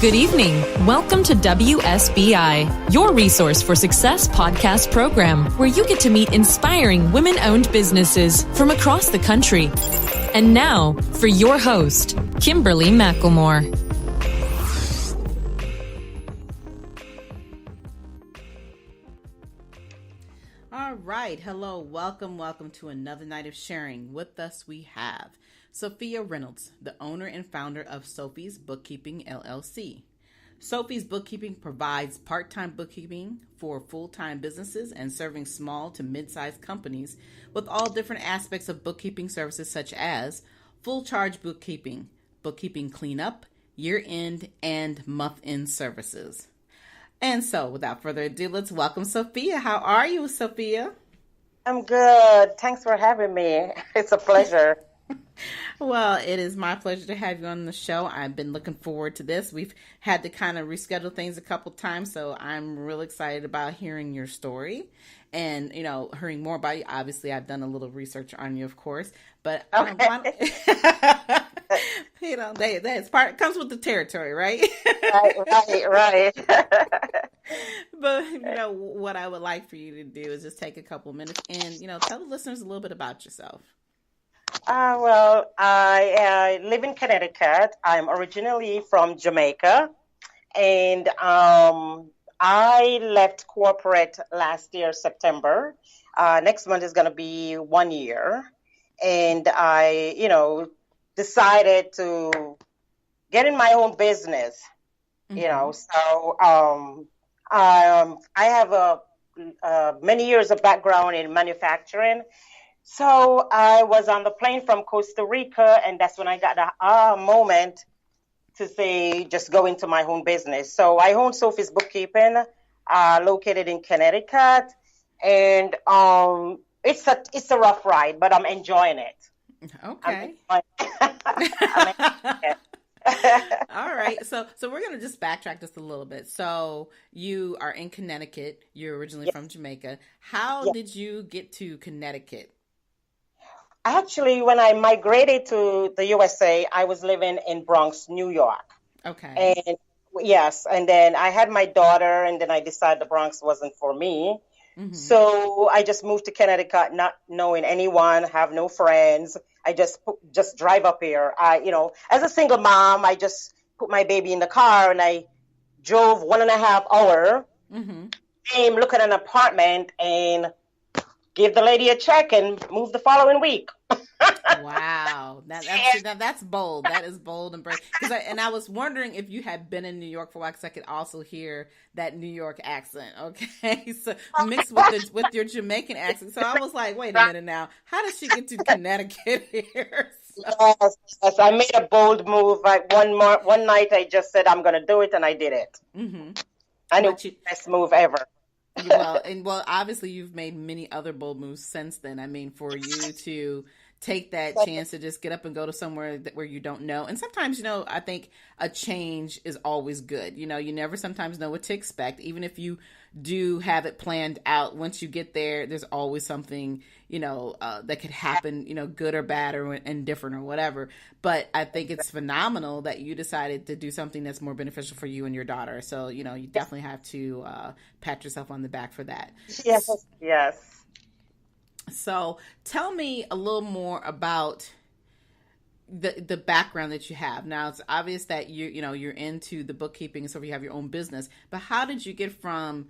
Good evening. Welcome to WSBI, your resource for success podcast program, where you get to meet inspiring women-owned businesses from across the country. And now, for your host, Kimberly McElmore. All right. Hello. Welcome to another night of sharing. With us, we have Sophia Reynolds, the owner and founder of Sophie's Bookkeeping, LLC. Sophie's Bookkeeping provides part-time bookkeeping for full-time businesses and serving small to mid-sized companies with all different aspects of bookkeeping services such as full charge bookkeeping, bookkeeping cleanup, year-end, and month-end services. And so, without further ado, let's welcome Sophia. How are you, Sophia? I'm good. Thanks for having me. It's a pleasure. Well, it is my pleasure to have you on the show. I've been looking forward to this. We've had to kind of reschedule things a couple times, so I'm really excited about hearing your story and, hearing more about you. Obviously, I've done a little research on you, of course, but okay. That's part, it comes with the territory, right? Right. But, what I would like for you to do is just take a couple minutes and, tell the listeners a little bit about yourself. I live in Connecticut. I'm originally from Jamaica, and I left corporate last year, September. Next month is going to be 1 year, and I, decided to get in my own business. So I have many years of background in manufacturing. So I was on the plane from Costa Rica, and that's when I got the moment to say, just go into my own business. So I own Sophie's Bookkeeping, located in Connecticut, and it's a rough ride, but I'm enjoying it. Okay. All right. So we're going to just backtrack just a little bit. So you are in Connecticut. You're originally from Jamaica. How did you get to Connecticut? Actually, when I migrated to the USA, I was living in Bronx, New York. Okay. And yes, and then I had my daughter, and then I decided the Bronx wasn't for me. Mm-hmm. So I just moved to Connecticut, not knowing anyone, have no friends. I just drive up here. As a single mom, I just put my baby in the car and I drove 1.5 hours, came look at an apartment and give the lady a check and move the following week. Wow. That's bold. That is bold and brave. I was wondering if you had been in New York for a while, because I could also hear that New York accent. Okay. So mixed with your Jamaican accent. So I was like, wait a minute now. How does she get to Connecticut here? Yes. I made a bold move. Like one night I just said, I'm going to do it. And I did it. Mm-hmm. I knew it's the best move ever. Well, obviously you've made many other bold moves since then. I mean, for you to take that chance to just get up and go to somewhere where you don't know. And sometimes, I think a change is always good. You never sometimes know what to expect. Even if you do have it planned out, once you get there, there's always something, that could happen, good or bad or indifferent or whatever. But I think it's phenomenal that you decided to do something that's more beneficial for you and your daughter. So, you definitely have to pat yourself on the back for that. Yes. So tell me a little more about the background that you have. Now, it's obvious that you're into the bookkeeping, so you have your own business. But how did you get from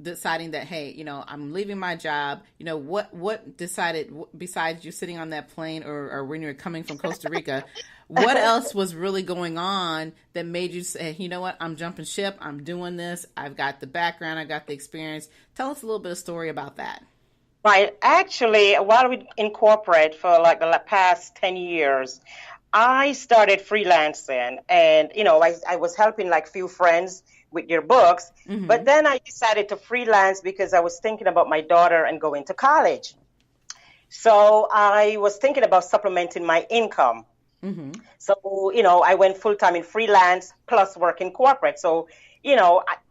deciding that, hey, I'm leaving my job? What decided, besides you sitting on that plane or when you were coming from Costa Rica, what else was really going on that made you say, you know what, I'm jumping ship, I'm doing this, I've got the background, I've got the experience. Tell us a little bit of story about that. Right. Actually, while we in corporate for like the past 10 years, I started freelancing, and, I was helping like few friends with your books, but then I decided to freelance because I was thinking about my daughter and going to college. So I was thinking about supplementing my income. So, I went full-time in freelance plus work in corporate. So,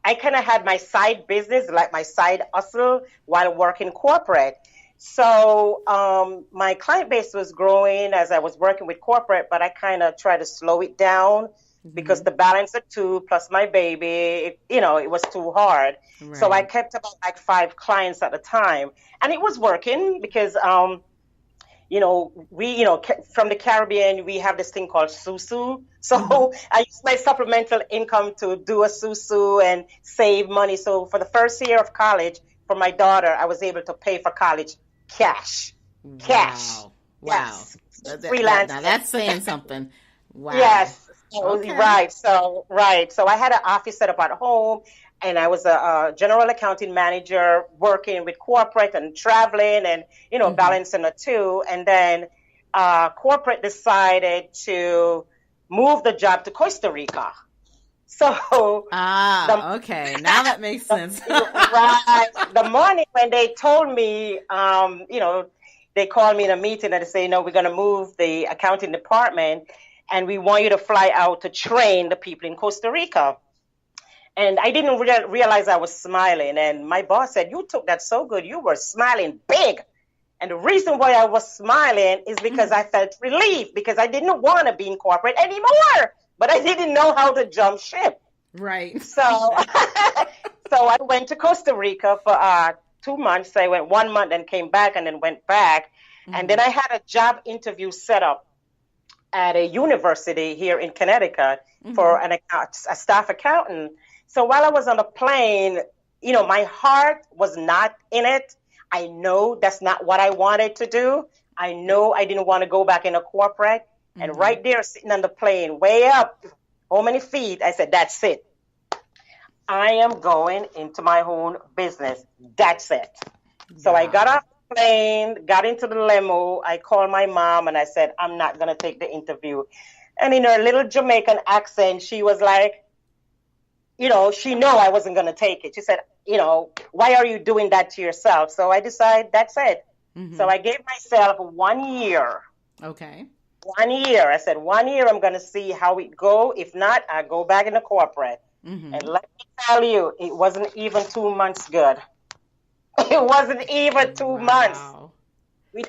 I kind of had my side business, like my side hustle while working corporate. So my client base was growing as I was working with corporate, but I kind of tried to slow it down because the balance of two plus my baby, it was too hard. Right. So I kept about like 5 clients at a time, and it was working because, from the Caribbean, we have this thing called susu. So I used my supplemental income to do a susu and save money. So for the first year of college for my daughter, I was able to pay for college cash. Cash. Wow. Yes. Freelance. Now that's saying something. Wow. Yes. Okay. Right. So I had an office set up at home, and I was a general accounting manager working with corporate and traveling and, balancing the two. And then corporate decided to move the job to Costa Rica. So okay. Now that makes sense. Right. The morning when they told me, they called me in a meeting and they say, no, we're going to move the accounting department, and we want you to fly out to train the people in Costa Rica. And I didn't realize I was smiling. And my boss said, you took that so good. You were smiling big. And the reason why I was smiling is because I felt relief, because I didn't want to be in corporate anymore, but I didn't know how to jump ship. Right. So I went to Costa Rica for 2 months. I went 1 month and came back and then went back. And then I had a job interview set up at a university here in Connecticut for a staff accountant. So while I was on the plane, my heart was not in it. I know that's not what I wanted to do. I know I didn't want to go back into corporate. And right there, sitting on the plane, way up, how many feet, I said, that's it. I am going into my own business. That's it. So I got off the plane, got into the limo. I called my mom and I said, I'm not going to take the interview. And in her little Jamaican accent, she was like, she knew I wasn't going to take it. She said, why are you doing that to yourself? So I decided that's it. So I gave myself 1 year. Okay. 1 year. I said, 1 year, I'm going to see how it go. If not, I go back into corporate. And let me tell you, it wasn't even 2 months good. It wasn't even 2 months.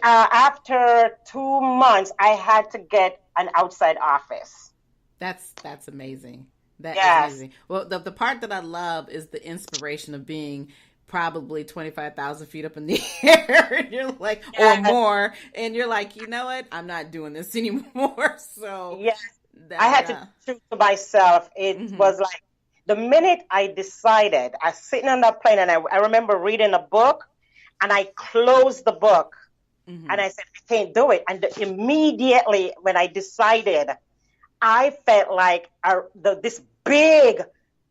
After 2 months, I had to get an outside office. That's amazing. That Yes. is amazing. Well, the part that I love is the inspiration of being probably 25,000 feet up in the air, and you're like, or more, and you're like, you know what? I'm not doing this anymore. So yes, I had to choose to myself. It was like the minute I decided, I was sitting on that plane, and I remember reading a book, and I closed the book, and I said, I can't do it. And immediately when I decided, I felt like this big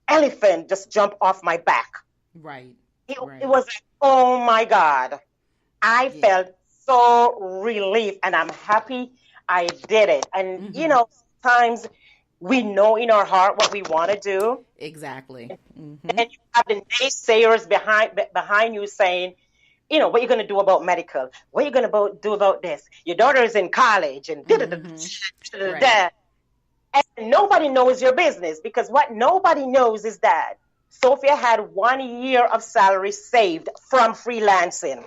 elephant just jumped off my back. Right. It was like, oh my God. I felt so relieved, and I'm happy I did it. And, sometimes we know in our heart what we want to do. Exactly. And you have the naysayers behind you saying, what you're going to do about medical? What are you going to do about this? Your daughter is in college and Right. And nobody knows your business, because what nobody knows is that Sophia had 1 year of salary saved from freelancing.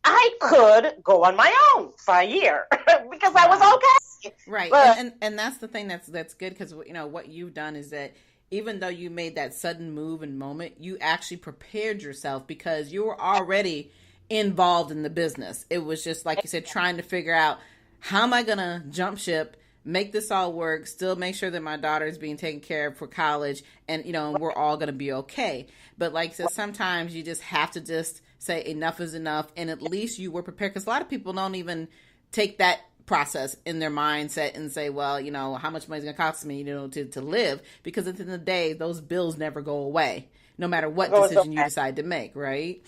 I could go on my own for a year because I was okay. Right. But, and that's the thing that's good, because, what you've done is that even though you made that sudden move and moment, you actually prepared yourself because you were already involved in the business. It was just, like you said, trying to figure out, how am I going to jump ship, make this all work, still make sure that my daughter is being taken care of for college, and, we're all going to be okay. But like I said, sometimes you just have to just say enough is enough, and at least you were prepared, because a lot of people don't even take that process in their mindset and say, well, how much money is going to cost me, to live, because at the end of the day, those bills never go away, no matter what decision you decide to make, right?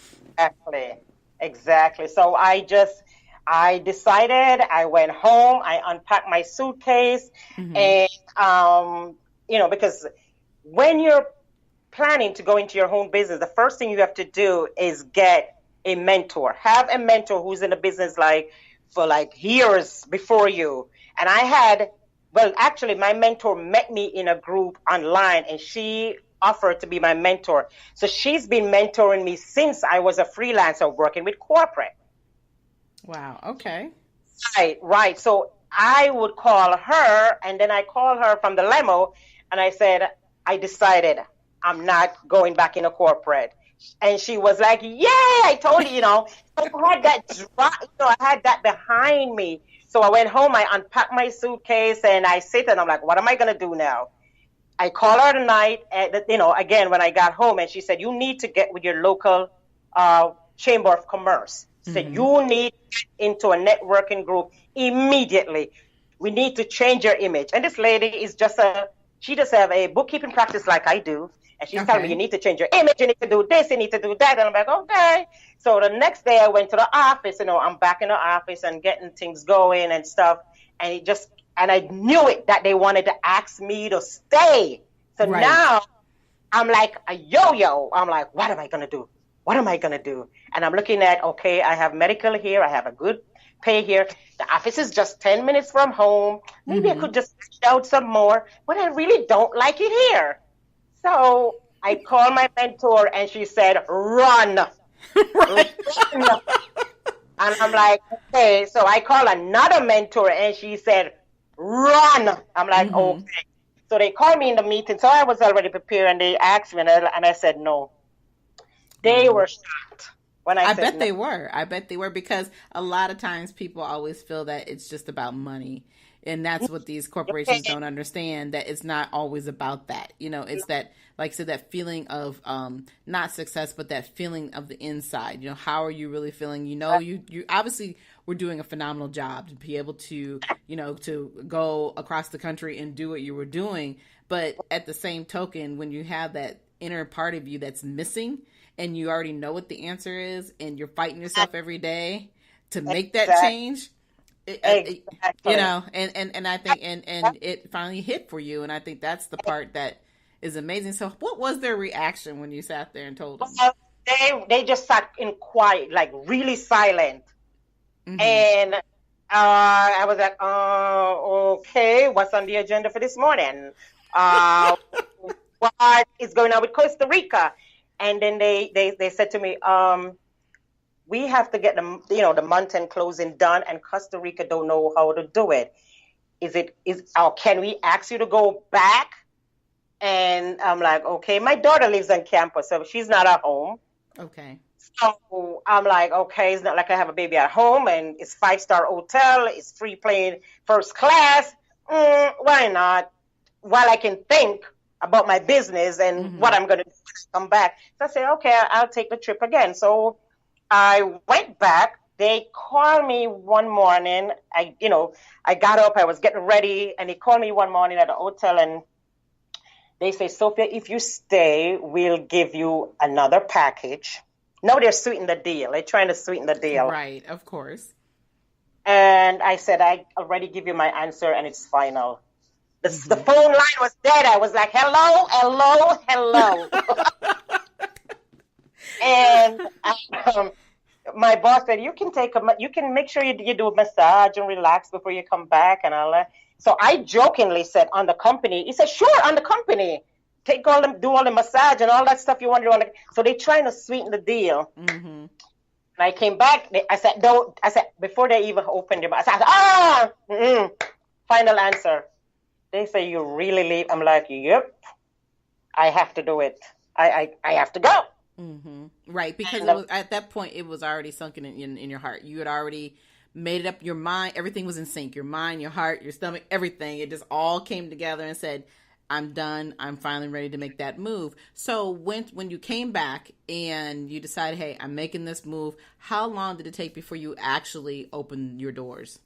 Exactly. So I decided, I went home, I unpacked my suitcase, and, because when you're planning to go into your own business, the first thing you have to do is get a mentor. Have a mentor who's in the business for years before you. And actually my mentor met me in a group online, and she offered to be my mentor. So she's been mentoring me since I was a freelancer working with corporate. Wow. Okay. Right. So I would call her, and then I call her from the limo, and I said, I decided I'm not going back into corporate. And she was like, "Yay! I told you, So I had I had that behind me. So I went home, I unpacked my suitcase, and I sit, and I'm like, what am I gonna do now? I call her tonight, again when I got home, and she said, you need to get with your local chamber of commerce. Said you need to get into a networking group immediately. We need to change your image. And this lady is she just have a bookkeeping practice like I do. And she's telling me, you need to change your image, you need to do this, you need to do that. And I'm like, okay. So the next day I went to the office, I'm back in the office and getting things going and stuff. And I knew it that they wanted to ask me to stay. So now I'm like a yo-yo. I'm like, what am I going to do? What am I going to do? And I'm looking at, okay, I have medical here. I have a good pay here. The office is just 10 minutes from home. Maybe I could just reach out some more, but I really don't like it here. So I called my mentor and she said, run. Run. And I'm like, okay. So I called another mentor and she said, run. I'm like, okay. So they called me in the meeting. So I was already prepared and they asked me and I said, no. They were shocked when I said bet no. they were. I bet they were, because a lot of times people always feel that it's just about money. And that's what these corporations don't understand, that it's not always about that. It's that, like I said, that feeling of not success, but that feeling of the inside. How are you really feeling? You obviously were doing a phenomenal job to be able to, to go across the country and do what you were doing. But at the same token, when you have that inner part of you that's missing and you already know what the answer is and you're fighting yourself every day to make that change, Exactly. And I think and it finally hit for you, and I think that's the part that is amazing. So what was their reaction when you sat there and told them? They just sat in quiet, like really silent. And I was like, okay, what's on the agenda for this morning? What is going on with Costa Rica? And then they said to me, we have to get the month-end closing done, and Costa Rica don't know how to do it. Can we ask you to go back? And I'm like, okay. My daughter lives on campus, so she's not at home. Okay. So I'm like, okay, it's not like I have a baby at home, and it's 5-star hotel, it's free plane first class. Why not? While I can think about my business and what I'm going to do when I come back. So I said, okay, I'll take the trip again. So I went back. They called me one morning. I got up, I was getting ready, and they called me one morning at the hotel, and they say, Sophia, if you stay, we'll give you another package. No, they're sweetening the deal. They're trying to sweeten the deal. Right, of course. And I said, I already give you my answer, and it's final. The phone line was dead. I was like, hello, hello, hello. And my boss said, you can make sure you do a massage and relax before you come back and all that. So I jokingly said, on the company. He said, sure, on the company. Do all the massage and all that stuff you want to do. So they're trying to sweeten the deal. And I came back. I said, before they even opened their mouth, I said, final answer. They say, you really leave? I'm like, yep, I have to do it. I have to go. Right, because at that point, it was already sunken in your heart. You had already made it up. Your mind, everything was in sync. Your mind, your heart, your stomach, everything. It just all came together and said, I'm done. I'm finally ready to make that move. So when you came back and you decided, hey, I'm making this move, how long did it take before you actually opened your doors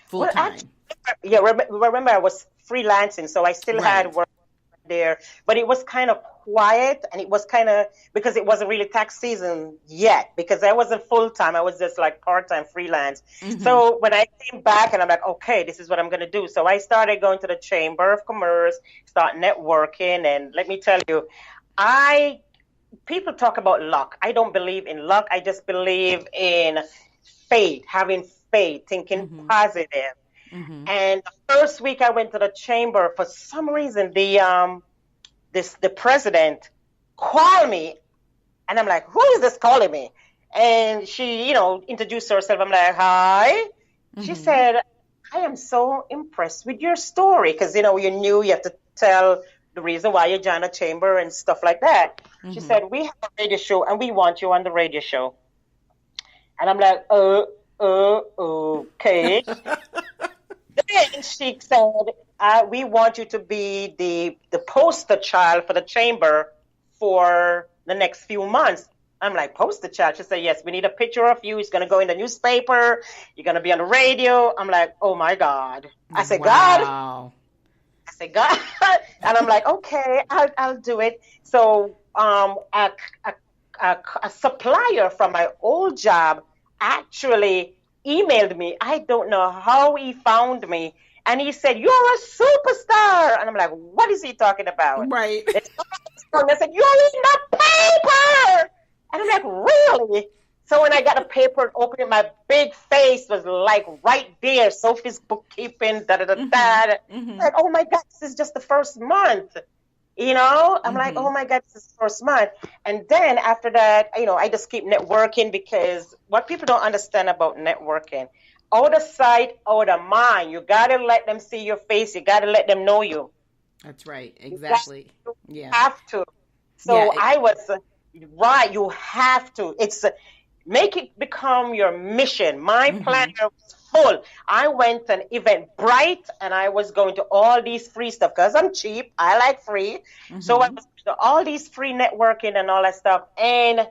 full time? Remember I was freelancing, so I still had work there, but it was kind of quiet, and it was kind of because it wasn't really tax season yet, because I wasn't full time. I was just like part-time freelance. So when I came back and I'm like, okay, this is what I'm going to do. So I started going to the Chamber of Commerce, start networking. And let me tell you, people talk about luck. I don't believe in luck. I just believe in faith, having faith, thinking positive. And the first week I went to the chamber, for some reason, the president called me, and I'm like, who is this calling me? And she, introduced herself. I'm like, hi. She said, I am so impressed with your story because, you knew you have to tell the reason why you joined a chamber and stuff like that. She said, we have a radio show and we want you on the radio show. And I'm like, okay. Then she said, we want you to be the poster child for the chamber for the next few months. I'm like, poster child? She said, yes, we need a picture of you. It's going to go in the newspaper. You're going to be on the radio. I'm like, oh, my God. I said, Wow. God. And I'm like, okay, I'll do it. So a supplier from my old job actually emailed me. I don't know how he found me. And he said, you're a superstar. And I'm like, what is he talking about? Right. And I said, you're in the paper. And I'm like, really? So when I got the paper and opened it, my big face was like right there. Sophie's bookkeeping, Like, oh my God, this is just the first month. I'm like, oh my God, this is the first month. And then after that, I just keep networking because what people don't understand about networking, out of sight, out of mind. You got to let them see your face. You got to let them know you. That's right. Exactly. You have to. So I was right. You have to. It's make it become your mission. My planner was full. I went an Eventbrite and I was going to all these free stuff because I'm cheap. I like free. So I was to all these free networking and all that stuff. And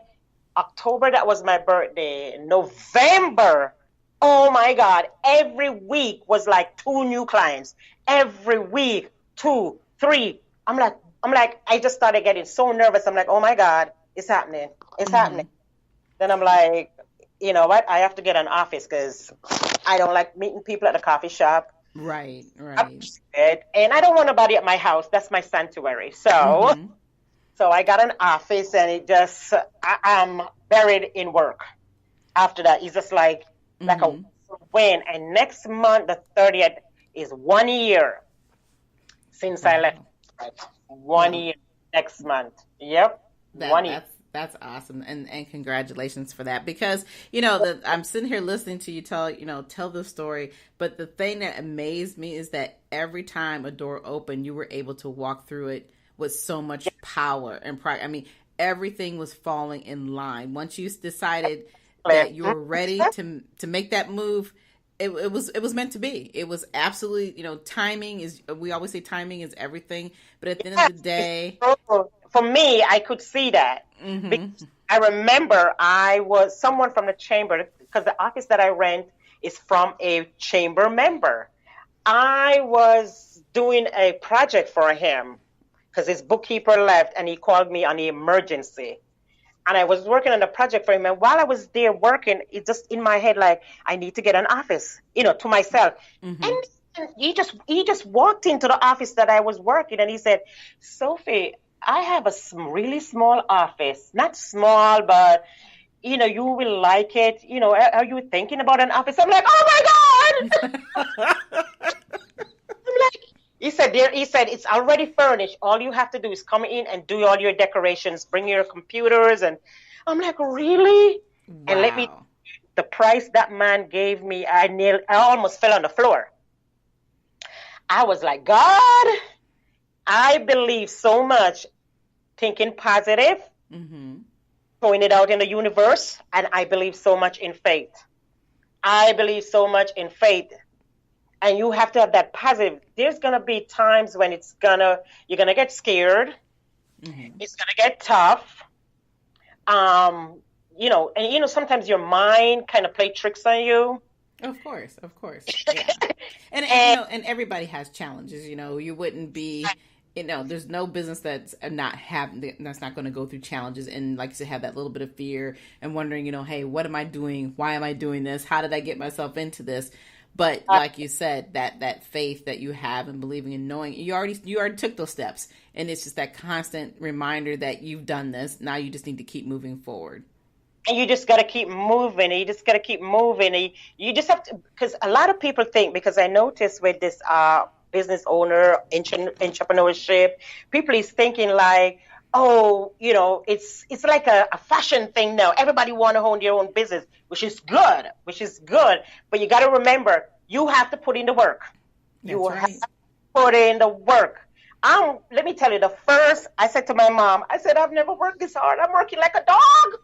October, that was my birthday. November, oh my God, every week was like 2 new clients. Every week, 2, 3. I'm like, I just started getting so nervous. I'm like, oh my God, it's happening. It's happening. Then I'm like, you know what? I have to get an office because I don't like meeting people at the coffee shop. Right. And I don't want nobody at my house. That's my sanctuary. So, so I got an office and it just, I'm buried in work. After that, it's just like a win. And next month, the 30th, is 1 year since I left. 1 year next month. Yep. 1 year. That's awesome, and congratulations for that. Because I'm sitting here listening to you tell the story, but the thing that amazed me is that every time a door opened, you were able to walk through it with so much power and pride. I mean, everything was falling in line. Once you decided that you were ready to make that move, it was meant to be. It was absolutely, timing is. We always say timing is everything, but at the end of the day. For me, I could see that. Because I remember I was someone from the chamber, because the office that I rent is from a chamber member. I was doing a project for him because his bookkeeper left and he called me on the emergency. And I was working on the project for him. And while I was there working, it just in my head, like, I need to get an office, to myself. And he just walked into the office that I was working and he said, Sophie, I have a really small office, not small, but, you will like it. Are you thinking about an office? I'm like, oh my God. He said, it's already furnished. All you have to do is come in and do all your decorations, bring your computers. And I'm like, really? Wow. And let me, the price that man gave me, I almost fell on the floor. I was like, God, I believe so much, thinking positive, throwing it out in the universe, and I believe so much in faith. And you have to have that positive. There's going to be times when you're going to get scared. It's going to get tough. Sometimes your mind kind of play tricks on you. Of course. Yeah. and everybody has challenges, you wouldn't be, there's no business that's not going to go through challenges. And like you said, have that little bit of fear and wondering, hey, what am I doing? Why am I doing this? How did I get myself into this? But like you said, that faith that you have and believing and knowing, you already took those steps. And it's just that constant reminder that you've done this. Now you just need to keep moving forward. And you just got to keep moving. You just have to, because a lot of people think, because I noticed with this business owner, entrepreneurship, people is thinking like, oh, it's like a fashion thing now. Everybody want to own their own business, which is good, But you got to remember, you have to put in the work. You have to put in the work. Let me tell you, I said to my mom, I said, I've never worked this hard. I'm working like a dog.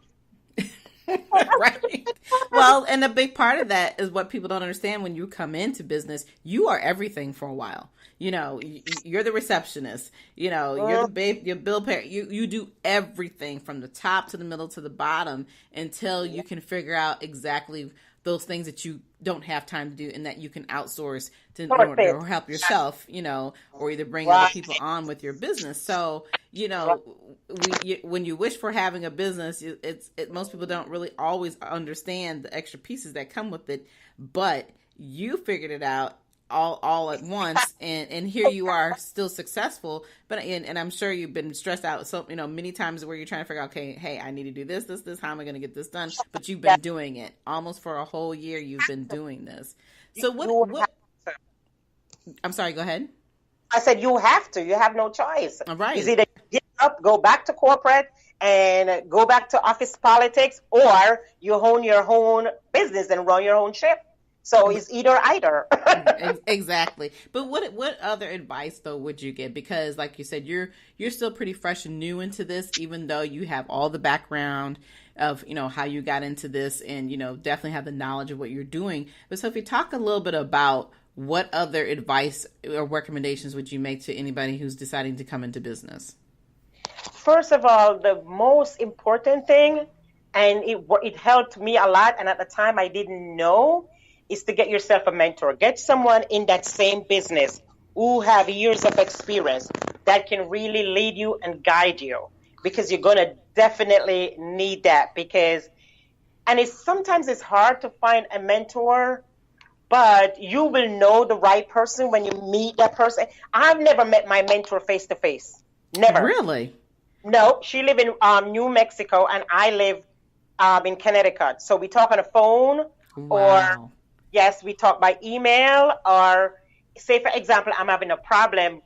Right. Well, and a big part of that is what people don't understand when you come into business. You are everything for a while. You're the receptionist. You're the babe, your bill payer. You do everything from the top to the middle to the bottom until you can figure out exactly those things that you don't have time to do and that you can outsource or help yourself, or either bring other people on with your business. So, when you wish for having a business, most people don't really always understand the extra pieces that come with it, but you figured it out all at once, and here you are still successful. But and I'm sure you've been stressed out so many times where you're trying to figure out, okay, hey, I need to do this, how am I going to get this done? But you've been doing it almost for a whole year. You've been doing this. So what I'm sorry, go ahead. I said you have to. You have no choice. All right. It's either get up, go back to corporate, and go back to office politics, or you own your own business and run your own ship. So it's either. Exactly. But what other advice though would you give? Because like you said, you're still pretty fresh and new into this, even though you have all the background of how you got into this, and definitely have the knowledge of what you're doing. But Sophie, talk a little bit about what other advice or recommendations would you make to anybody who's deciding to come into business? First of all, the most important thing, and it helped me a lot, and at the time I didn't know, is to get yourself a mentor. Get someone in that same business who have years of experience that can really lead you and guide you, because you're going to definitely need that. And sometimes it's hard to find a mentor, but you will know the right person when you meet that person. I've never met my mentor face to face. Never. Really? No, she live in New Mexico and I live in Connecticut. So we talk on the phone. Wow. Or yes, we talk by email, or say, for example, I'm having a problem,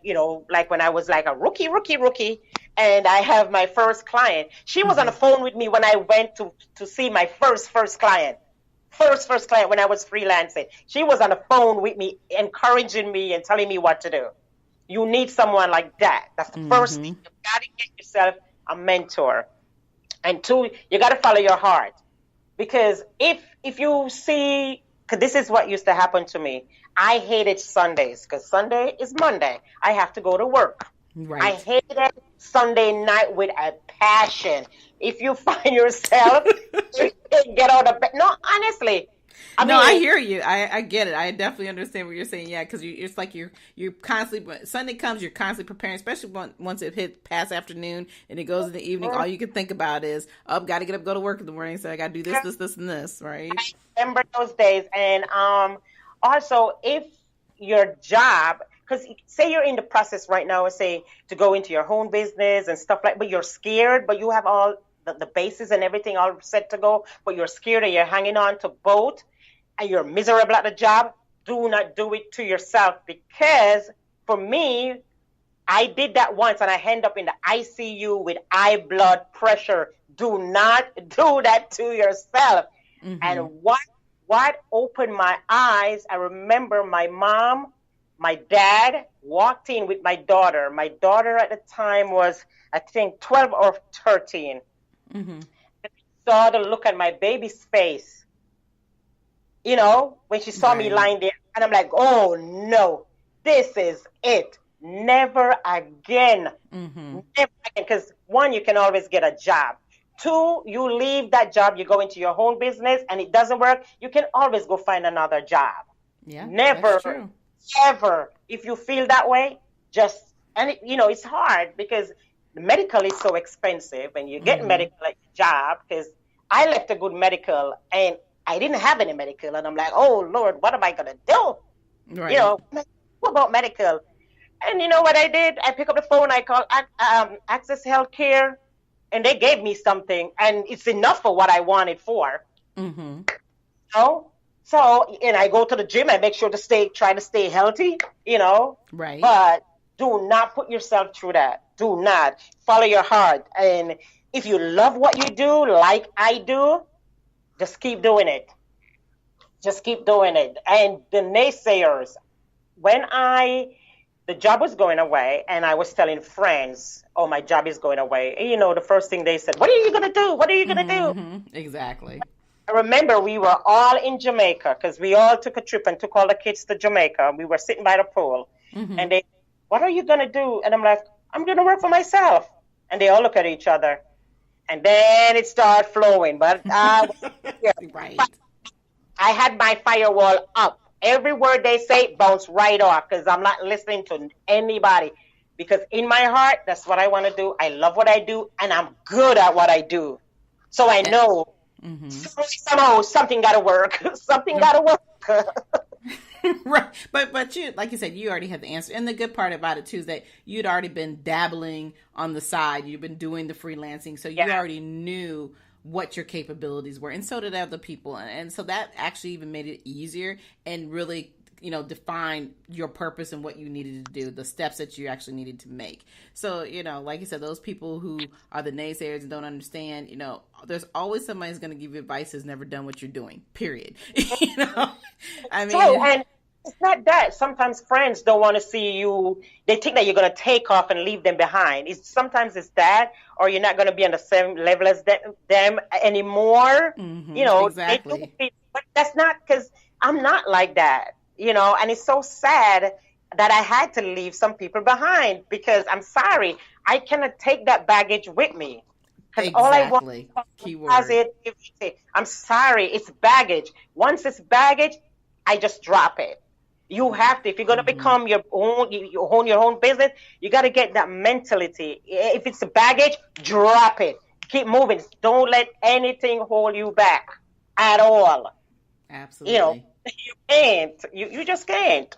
like when I was like a rookie, and I have my first client. She was on the phone with me when I went to see my first client. First client when I was freelancing. She was on the phone with me, encouraging me and telling me what to do. You need someone like that. That's the first thing. You got to get yourself a mentor. And two, you got to follow your heart. Because if you see, because this is what used to happen to me. I hated Sundays, because Sunday is Monday. I have to go to work. Right. I hated Sunday night with a passion. If you find yourself, get out of bed. No, honestly. I hear you. I get it. I definitely understand what you're saying. Yeah, because it's like you're constantly, when Sunday comes, you're constantly preparing, especially once it hits past afternoon and it goes in the evening. All you can think about is, got to get up, go to work in the morning. So I got to do this, and this, right? I remember those days. And also, if your job, because say you're in the process right now, say to go into your own business and stuff but you're scared, but you have all the bases and everything all set to go, but you're scared and you're hanging on to both, and you're miserable at the job, do not do it to yourself. Because for me, I did that once and I end up in the ICU with high blood pressure. Do not do that to yourself. Mm-hmm. And what opened my eyes, I remember my mom, my dad walked in with my daughter. My daughter at the time was, I think, 12 or 13. Mm-hmm. And I saw the look on my baby's face, when she saw me lying there. And I'm like, oh, no, this is it. Never again. Mm-hmm. Never again. Because one, you can always get a job. Two, you leave that job, you go into your own business and it doesn't work, you can always go find another job. Yeah, never, ever. If you feel that way, it's hard because the medical is so expensive and you get medical at your job, because I left a good medical and I didn't have any medical. And I'm like, oh, Lord, what am I going to do? Right. What about medical? And you know what I did? I pick up the phone, I call Access Healthcare. And they gave me something, and it's enough for what I wanted for. Mm-hmm. So, and I go to the gym and make sure to try to stay healthy, Right. But do not put yourself through that. Do not. Follow your heart. And if you love what you do, like I do, just keep doing it. Just keep doing it. And the naysayers, when the job was going away and I was telling friends, oh, my job is going away. And, you know, the first thing they said, what are you going to do? What are you going to do? Exactly. I remember we were all in Jamaica because we all took a trip and took all the kids to Jamaica. We were sitting by the pool and they, what are you going to do? And I'm like, I'm going to work for myself. And they all look at each other. And then it started flowing. But right. I had my firewall up. Every word they say bounced right off because I'm not listening to anybody. Because in my heart, that's what I want to do. I love what I do, and I'm good at what I do. So I know somehow something got to work. Something got to work. Right. But you, like you said, you already had the answer. And the good part about it, too, is that you'd already been dabbling on the side. You've been doing the freelancing. So you already knew what your capabilities were, and so did other people, and so that actually even made it easier and really, you know, define your purpose and what you needed to do, the steps that you actually needed to make. So, you know, like you said, those people who are the naysayers and don't understand, you know, there's always somebody who's going to give you advice who's never done what you're doing, period. You know, I mean, and it's not that. Sometimes friends don't want to see you. They think that you're going to take off and leave them behind. Sometimes it's that, or you're not going to be on the same level as them anymore. You know, exactly. But that's not, because I'm not like that, you know, and it's so sad that I had to leave some people behind because I'm sorry, I cannot take that baggage with me. Because all I want is positivity. I'm sorry, it's baggage. Once it's baggage, I just drop it. You have to, if you're going to become you own your own business, you got to get that mentality. If it's a baggage, drop it. Keep moving. Don't let anything hold you back at all. Absolutely. You know, you can't. You just can't.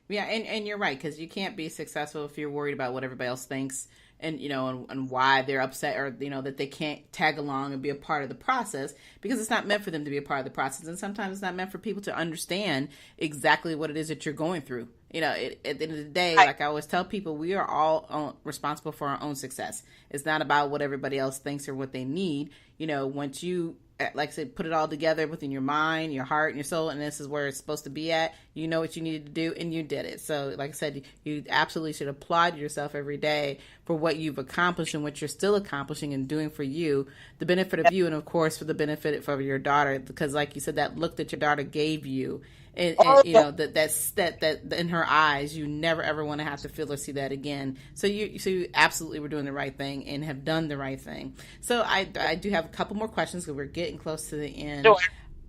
Yeah, and you're right, because you can't be successful if you're worried about what everybody else thinks and, you know, and why they're upset, or, you know, that they can't tag along and be a part of the process, because it's not meant for them to be a part of the process. And sometimes it's not meant for people to understand exactly what it is that you're going through. You know, at the end of the day, like I always tell people, we are all responsible for our own success. It's not about what everybody else thinks or what they need. You know, once you, like I said, put it all together within your mind, your heart, and your soul, and this is where it's supposed to be at. You know what you needed to do, and you did it. So, like I said, you absolutely should applaud yourself every day for what you've accomplished and what you're still accomplishing and doing for you, the benefit of you, and of course for the benefit of your daughter. Because, like you said, that look that your daughter gave you, and you know that in her eyes, you never ever want to have to feel or see that again. So you absolutely were doing the right thing and have done the right thing. So I do have a couple more questions because we're getting close to the end.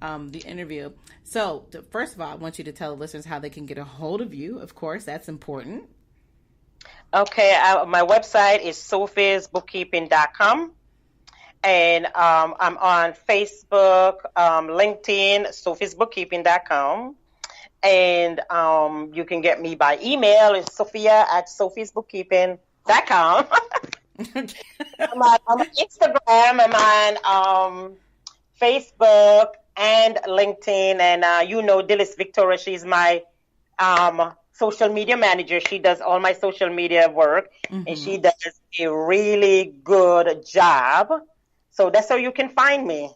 The interview. So first of all, I want you to tell the listeners how they can get a hold of you. Of course, that's important. Okay, my website is sophiesbookkeeping.com. And I'm on Facebook, LinkedIn, sophiesbookkeeping.com. And you can get me by email. It's sophia@sophiesbookkeeping.com. I'm on Instagram. I'm on Facebook and LinkedIn. And you know Dilys Victoria, she's my social media manager. She does all my social media work. And she does a really good job. So that's how you can find me.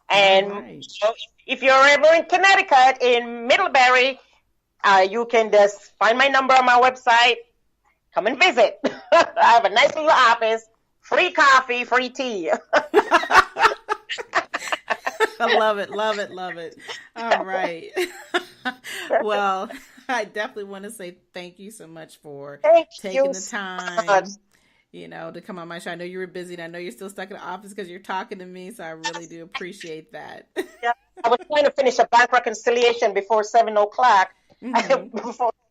And so if you're ever in Connecticut, in Middlebury, you can just find my number on my website. Come and visit. I have a nice little office, free coffee, free tea. I love it, love it, love it. All right. Well, I definitely want to say thank you so much for taking the time. You know, to come on my show. I know you were busy, and I know you're still stuck in the office because you're talking to me, so I really do appreciate that. Yeah, I was trying to finish a bank reconciliation before 7 o'clock. I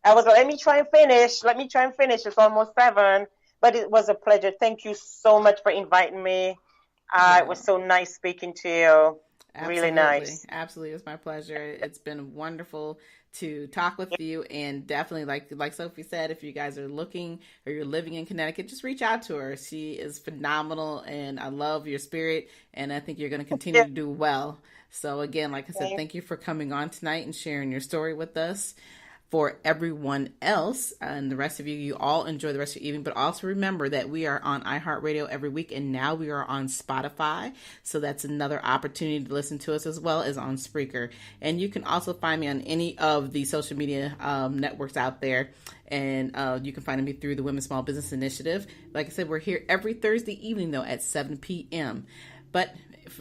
was like, let me try and finish. It's almost 7, but it was a pleasure. Thank you so much for inviting me. It was so nice speaking to you. Absolutely. Really nice. Absolutely. It's my pleasure. It's been wonderful to talk with you, and definitely like Sophie said, if you guys are looking or you're living in Connecticut, just reach out to her. She is phenomenal, and I love your spirit, and I think you're going to continue to do well. So again, like I said, thank you for coming on tonight and sharing your story with us. for everyone else and the rest of you, you all enjoy the rest of your evening. But also remember that we are on iHeartRadio every week, and now we are on Spotify. So that's another opportunity to listen to us, as well as on Spreaker. And you can also find me on any of the social media networks out there. And you can find me through the Women's Small Business Initiative. Like I said, we're here every Thursday evening, though, at 7 p.m. But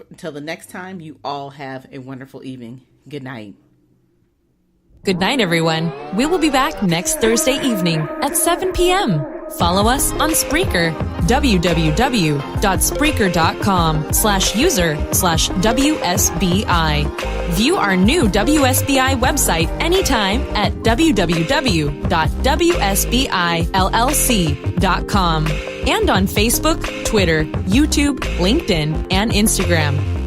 until the next time, you all have a wonderful evening. Good night. Good night, everyone. We will be back next Thursday evening at 7 p.m. Follow us on Spreaker, www.spreaker.com/user/WSBI. View our new WSBI website anytime at www.wsbillc.com and on Facebook, Twitter, YouTube, LinkedIn, and Instagram.